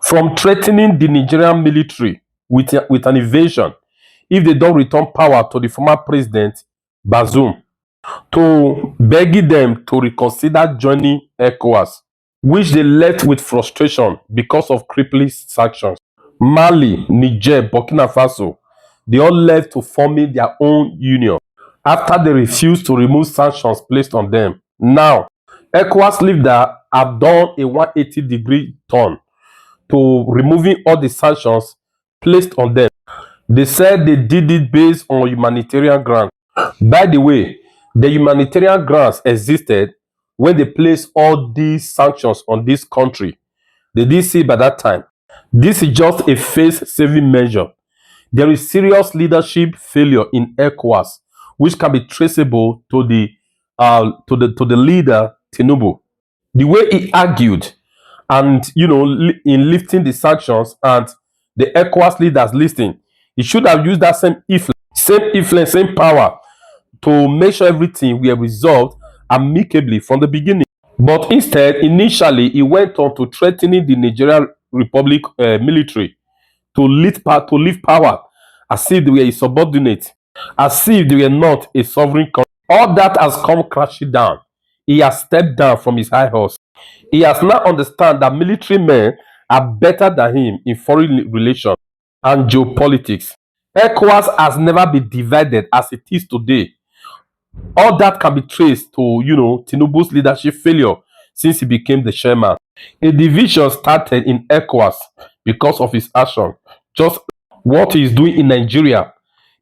from threatening the Nigerian military with an invasion if they don't return power to the former president Bazoum, to begging them to reconsider joining Ecowas, which they left with frustration because of crippling sanctions. Mali, Niger, Burkina Faso, they all left to forming their own union after they refused to remove sanctions placed on them. Now, ECOWAS leaders have done a 180-degree turn to removing all the sanctions placed on them. They said they did it based on humanitarian grounds. By the way, the humanitarian grounds existed when they placed all these sanctions on this country. They didn't see by that time. This is just a face-saving measure. There is serious leadership failure in ECOWAS, which can be traceable to the leader Tinubu. The way he argued, and in lifting the sanctions, and the ECOWAS leaders listening, he should have used that same influence, same power to make sure everything were resolved amicably from the beginning. But instead, initially, he went on to threatening the Nigerian Republic military to leave power as if they were a subordinate, as if they were not a sovereign country. All that has come crashing down. He has stepped down from his high horse. He has now understand that military men are better than him in foreign relations and geopolitics. ECOWAS has never been divided as it is today. All that can be traced to Tinubu's leadership failure since he became the chairman. A division started in ECOWAS because of his action. Just what he is doing in Nigeria.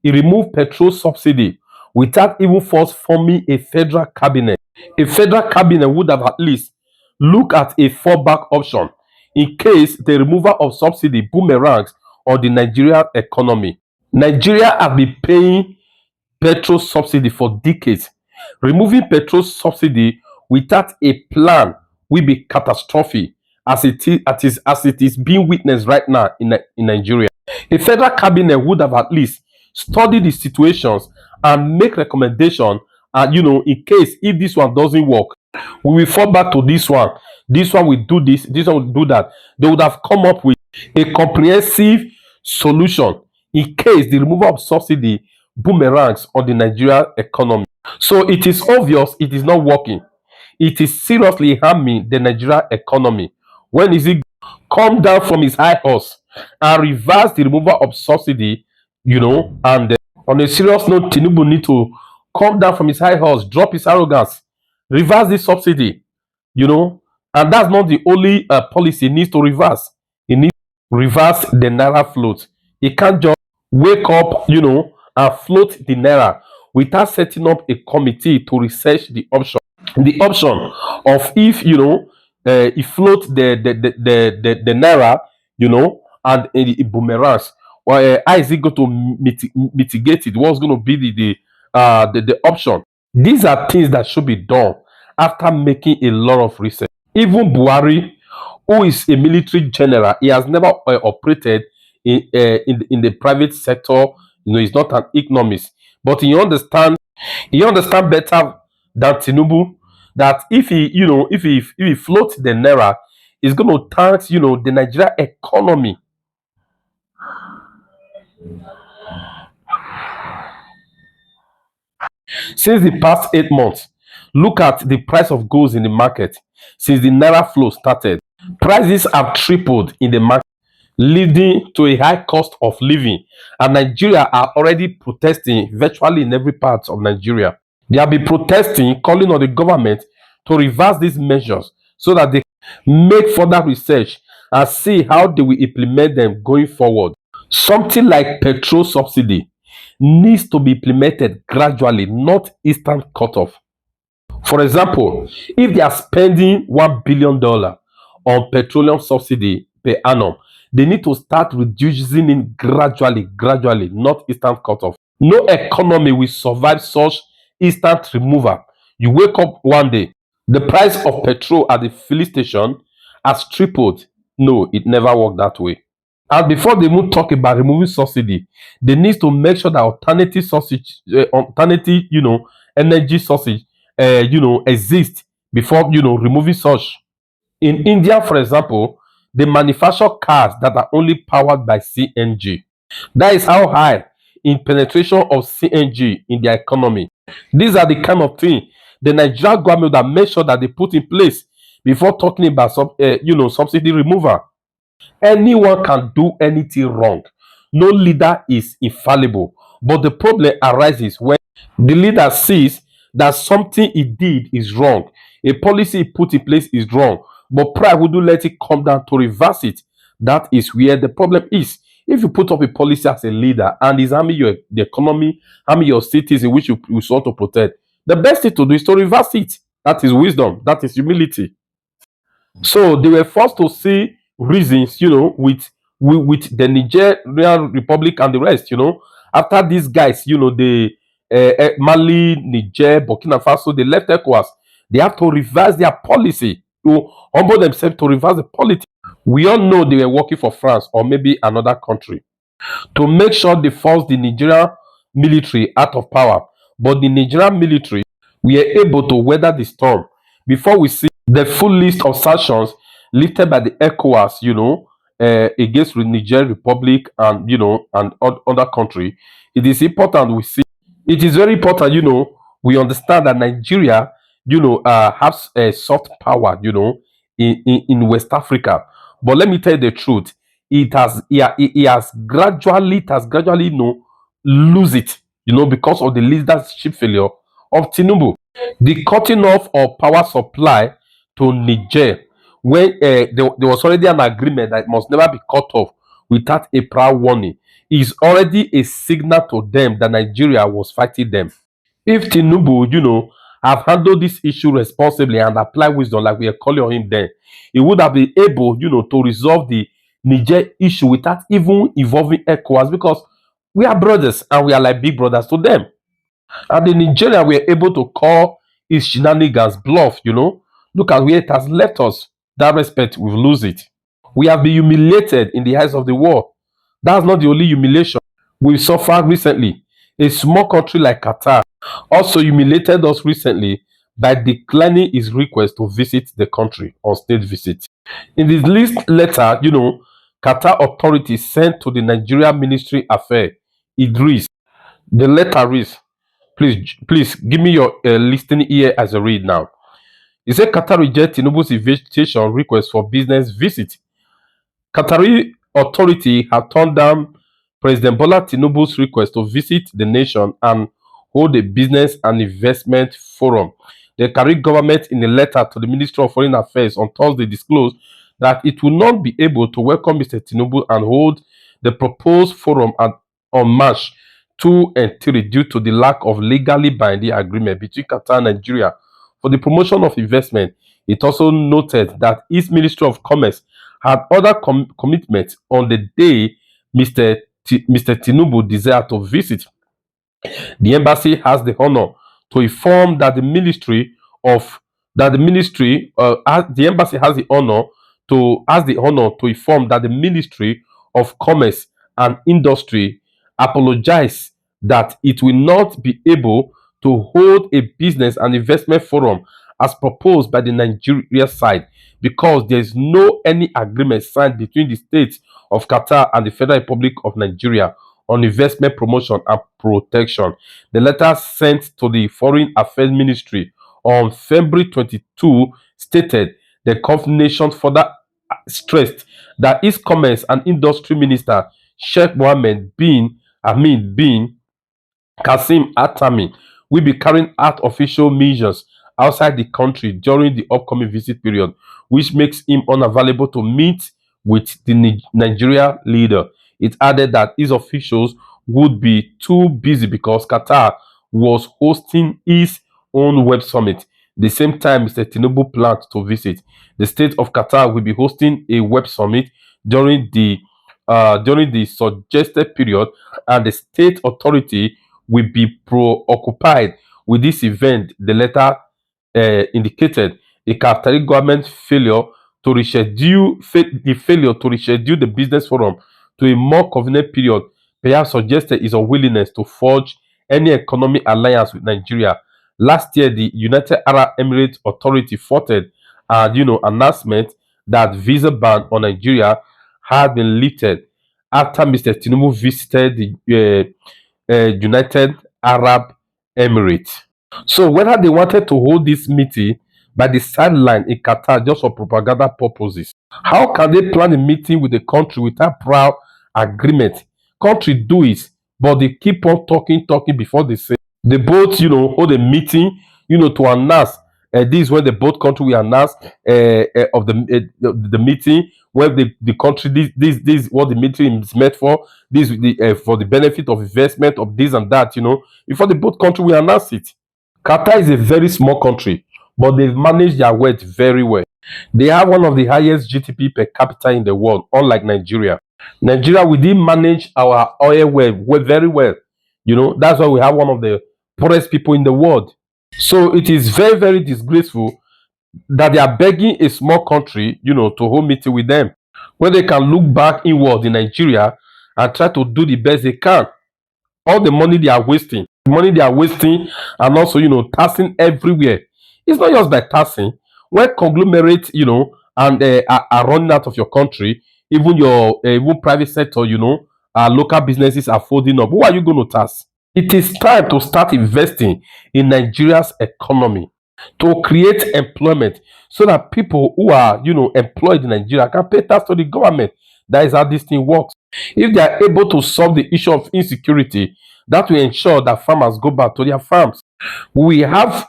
He removed petrol subsidy without even first forming a federal cabinet. A federal cabinet would have at least looked at a fallback option in case the removal of subsidy boomerangs on the Nigerian economy. Nigeria has been paying petrol subsidy for decades. Removing petrol subsidy without a plan will be catastrophic as it is being witnessed right now in Nigeria. A federal cabinet would have at least studied the situations and make recommendations. And in case if this one doesn't work, we will fall back to this one. This one will do this. This one will do that. They would have come up with a comprehensive solution in case the removal of subsidy boomerangs on the Nigerian economy. So it is obvious it is not working. It is seriously harming the Nigerian economy. When is it come down from his high horse and reverse the removal of subsidy, and on a serious note, Tinubu need to come down from his high horse, drop his arrogance, reverse the subsidy, and that's not the only policy he needs to reverse. He needs to reverse the naira float. He can't just wake up, and float the naira without setting up a committee to research the option. The option of if he float the naira, and it boomerangs. Well, how is it going to mitigate it? What's going to be the option? These are things that should be done after making a lot of research. Even Buhari, who is a military general, he has never operated in the private sector. He's not an economist, but he understand better than Tinubu that if he floats the naira, it's going to tax the Nigeria economy. Since the past 8 months, look at the price of goods in the market. Since the naira flow started, prices have tripled in the market, leading to a high cost of living. And Nigeria are already protesting virtually in every part of Nigeria. They have been protesting, calling on the government to reverse these measures so that they make further research and see how they will implement them going forward. Something like petrol subsidy needs to be implemented gradually, not instant cutoff. For example, if they are spending $1 billion on petroleum subsidy per annum, they need to start reducing it gradually, not instant cutoff. No economy will survive such instant removal. You wake up one day, the price of petrol at the filling station has tripled. No, it never worked that way. And before they even talk about removing subsidy, they need to make sure that alternative, energy sources, exist before removing such. In India, for example, They manufacture cars that are only powered by CNG. That is how high in penetration of CNG in their economy. These are the kind of thing the Nigerian government that make sure that they put in place before talking about subsidy removal. Anyone can do anything wrong. No leader is infallible. But the problem arises when the leader sees that something he did is wrong, a policy he put in place is wrong, but pride wouldn't let it come down to reverse it. That is where the problem is. If you put up a policy as a leader and is harming the economy, harming your cities in which you sought to protect, the best thing to do is to reverse it. That is wisdom. That is humility. So they were forced to see reasons, with the Nigerian Republic and the rest, after these guys, Mali, Niger, Burkina Faso, they left Ecowas. They have to reverse their policy to humble themselves to reverse the policy. We all know they were working for France or maybe another country to make sure they force the Nigerian military out of power. But the Nigerian military were able to weather the storm before we see the full list of sanctions lifted by the ECOWAS, against the Niger Republic and other country. It is important we see. It is very important, we understand that Nigeria, has a soft power, in West Africa. But let me tell you the truth. It has gradually, lose it, because of the leadership failure of Tinubu. The cutting off of power supply to Niger, when there was already an agreement that it must never be cut off without a prior warning, is already a signal to them that Nigeria was fighting them. If Tinubu, have handled this issue responsibly and apply wisdom like we are calling on him then, he would have been able, to resolve the Niger issue without even involving ECOWAS, because we are brothers and we are like big brothers to them. And the Nigeria were able to call his shenanigans bluff. Look at where it has left us. That respect, we've lose it. We have been humiliated in the eyes of the world. That's not the only humiliation we suffered recently. A small country like Qatar also humiliated us recently by declining his request to visit the country on state visit. In this list letter, Qatar authorities sent to the Nigeria Ministry Affairs, Idris. The letter reads, please give me your listening ear as I read now. He said Qatar reject Tinubu's invitation request for business visit. Qatari authority have turned down President Bola Tinubu's request to visit the nation and hold a business and investment forum. The Qatari government, in a letter to the Ministry of Foreign Affairs on Thursday, disclosed that it will not be able to welcome Mr. Tinubu and hold the proposed forum on March 2 and 3 due to the lack of legally binding agreement between Qatar and Nigeria for the promotion of investment. It also noted that its Ministry of Commerce had other commitments on the day Mr. Tinubu desired to visit. The embassy has the honor to inform that the embassy has the honor to inform that the Ministry of Commerce and Industry apologize that it will not be able to hold a business and investment forum as proposed by the Nigeria side because there is no any agreement signed between the states of Qatar and the Federal Republic of Nigeria on investment promotion and protection. The letter sent to the Foreign Affairs Ministry on February 22 stated the combination further stressed that its Commerce and Industry Minister Sheikh Mohammed bin Amin bin Kasim Atami will be carrying out official measures outside the country during the upcoming visit period, which makes him unavailable to meet with the Nigeria leader. It added that his officials would be too busy because Qatar was hosting his own web summit. The same time Mr. Tinubu planned to visit, the state of Qatar will be hosting a web summit during the suggested period, and the state authority will be preoccupied with this event. The letter indicated the Qatari government failure to reschedule the business forum to a more convenient period, perhaps suggested his unwillingness to forge any economic alliance with Nigeria. Last year, the United Arab Emirates Authority faulted an announcement that visa ban on Nigeria had been lifted after Mr. Tinubu visited the United Arab Emirates. So whether they wanted to hold this meeting by the sideline in Qatar just for propaganda purposes, how can they plan a meeting with the country without prior agreement? Country do it, but they keep on talking before they say. They both, hold a meeting, to announce. This is when the both country will announce of the meeting where the country this is what the meeting is meant for. This for the benefit of investment of this and that. Before the both country will announce it. Qatar is a very small country, but they've managed their wealth very well. They have one of the highest GDP per capita in the world, unlike Nigeria. Nigeria, we didn't manage our oil well very well. That's why we have one of the poorest people in the world. So it is very, very disgraceful that they are begging a small country, to hold meeting with them, where they can look back inward in Nigeria and try to do the best they can. All the money they are wasting, and also, taxing everywhere. It's not just by taxing. When conglomerates, and are running out of your country, even your even private sector, local businesses are folding up. Who are you going to tax? It is time to start investing in Nigeria's economy to create employment so that people who are, employed in Nigeria can pay tax to the government. That is how this thing works. If they are able to solve the issue of insecurity, that will ensure that farmers go back to their farms. We have,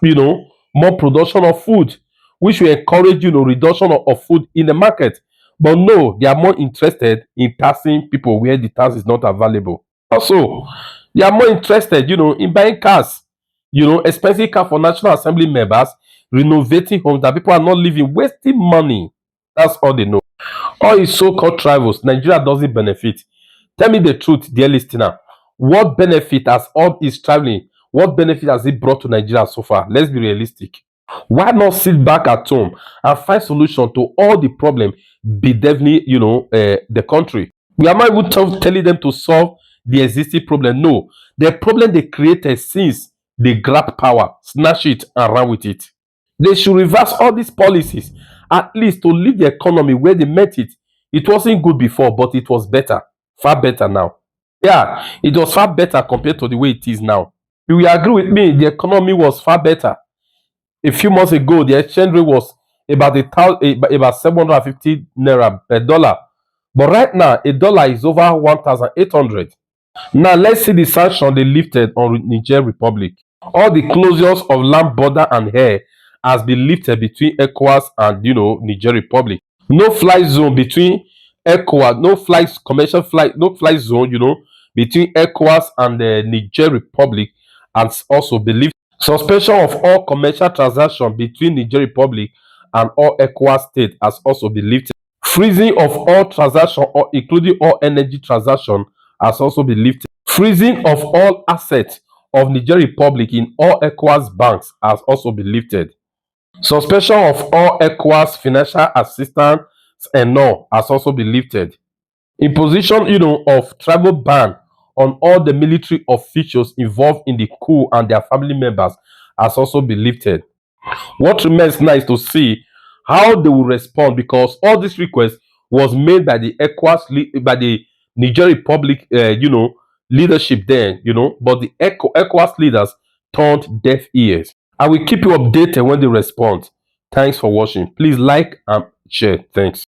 more production of food, which will encourage, reduction of food in the market. But no, they are more interested in taxing people where the tax is not available. Also, they are more interested, in buying cars, expensive car for National Assembly members, renovating homes that people are not living, wasting money. That's all they know. All his so-called travels, Nigeria doesn't benefit. Tell me the truth, dear listener. What benefit has all his traveling? What benefit has it brought to Nigeria so far? Let's be realistic. Why not sit back at home and find solution to all the problem bedeviling, the country? We are not even telling them to solve the existing problem. No, the problem they created since they grab power, snatch it, and run with it. They should reverse all these policies, at least to leave the economy where they met it. It wasn't good before, but it was better, far better now. Yeah, it was far better compared to the way it is now. You will agree with me, the economy was far better. A few months ago, the exchange rate was about 750 naira per dollar. But right now, a dollar is over 1,800. Now, let's see the sanction they lifted on Niger Republic. All the closures of land border and air has been lifted between Ecowas and Niger Republic. No flight zone between Ecowas, no flights, commercial flight, no flight zone, between Ecowas and the Niger Republic has also been lifted. Suspension of all commercial transactions between Niger Republic and all Ecowas states has also been lifted. Freezing of all transactions, including all energy transactions, has also been lifted. Freezing of all assets of Niger Republic in all Ecowas banks has also been lifted. Suspension of all Ecowas financial assistance and all has also been lifted. Imposition, of travel ban on all the military officials involved in the coup and their family members has also been lifted. What remains now is to see how they will respond, because all this request was made by the by the Niger Republic, leadership then, but the ECOWAS leaders turned deaf ears. I will keep you updated when they respond. Thanks for watching. Please like and share. Thanks.